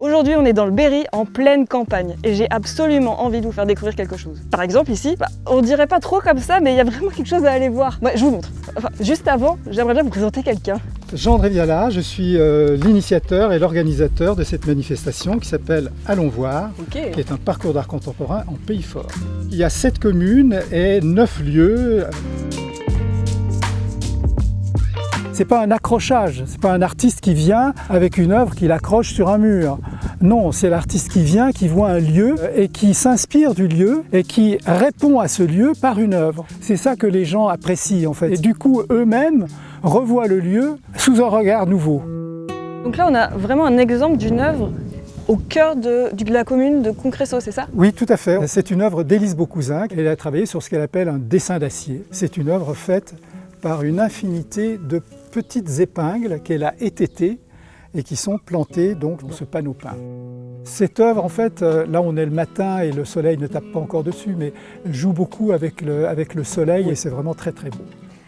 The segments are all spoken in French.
Aujourd'hui, on est dans le Berry, en pleine campagne, et j'ai absolument envie de vous faire découvrir quelque chose. Par exemple, ici, on dirait pas trop comme ça, mais il y a vraiment quelque chose à aller voir. Ouais, je vous montre. Enfin, juste avant, j'aimerais bien vous présenter quelqu'un. Jean-André Viala, je suis l'initiateur et l'organisateur de cette manifestation qui s'appelle Allons voir, qui est un parcours d'art contemporain en Pays Fort. Il y a 7 communes et 9 lieux. C'est pas un accrochage, c'est pas un artiste qui vient avec une œuvre qu'il accroche sur un mur. Non, c'est l'artiste qui vient, qui voit un lieu et qui s'inspire du lieu et qui répond à ce lieu par une œuvre. C'est ça que les gens apprécient en fait. Et du coup, eux-mêmes revoient le lieu sous un regard nouveau. Donc là, on a vraiment un exemple d'une œuvre au cœur de la commune de Concresso, c'est ça? Oui, tout à fait. C'est une œuvre d'Élise Beaucousin. Elle a travaillé sur ce qu'elle appelle un dessin d'acier. C'est une œuvre faite par une infinité de petites épingles qu'elle a étêtées et qui sont plantées donc dans ce panneau peint. Cette œuvre, en fait, là on est le matin et le soleil ne tape pas encore dessus, mais elle joue beaucoup avec le soleil et c'est vraiment très très beau.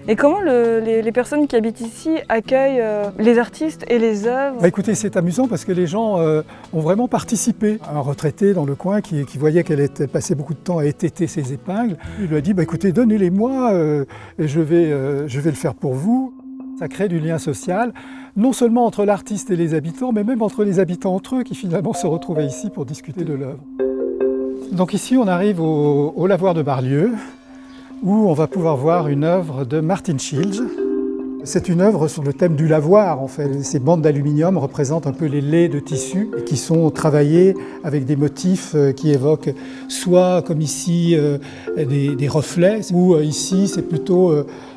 Et comment les personnes qui habitent ici accueillent les artistes et les œuvres? Écoutez, c'est amusant parce que les gens ont vraiment participé. Un retraité dans le coin qui voyait qu'elle passait beaucoup de temps à étêter ses épingles, il lui a dit écoutez, donnez-les-moi et je vais le faire pour vous. Ça crée du lien social, non seulement entre l'artiste et les habitants, mais même entre les habitants entre eux qui finalement se retrouvaient ici pour discuter de l'œuvre. Donc ici, on arrive au lavoir de Bar-Lieu, où on va pouvoir voir une œuvre de Martin Schilj. C'est une œuvre sur le thème du lavoir, en fait. Ces bandes d'aluminium représentent un peu les laits de tissu et qui sont travaillés avec des motifs qui évoquent soit, comme ici, des reflets, ou ici, c'est plutôt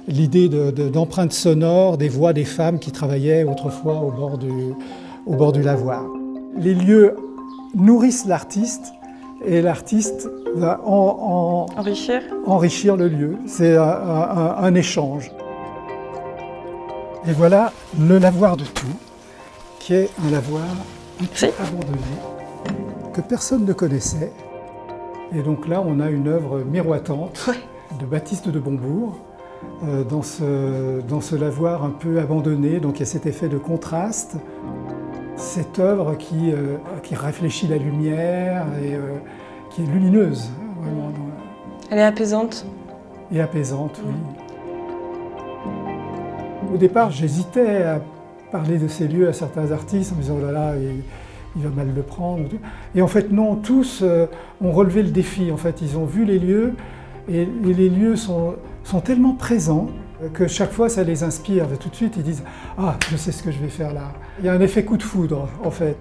l'idée d'empreintes sonores des voix des femmes qui travaillaient autrefois au bord du lavoir. Les lieux nourrissent l'artiste et l'artiste va enrichir le lieu. C'est un échange. Et voilà le lavoir de Tout, qui est un lavoir abandonné, que personne ne connaissait. Et donc là, on a une œuvre miroitante de Baptiste de Bombourg, dans ce lavoir un peu abandonné. Donc il y a cet effet de contraste. Cette œuvre qui réfléchit la lumière et qui est lumineuse. Vraiment. Elle est apaisante. Et apaisante, oui. Au départ, j'hésitais à parler de ces lieux à certains artistes en me disant « oh là là, il va mal le prendre ». Et en fait, non, tous ont relevé le défi. En fait, ils ont vu les lieux et les lieux sont tellement présents que chaque fois, ça les inspire. Et tout de suite, ils disent « ah, je sais ce que je vais faire là ». Il y a un effet coup de foudre, en fait.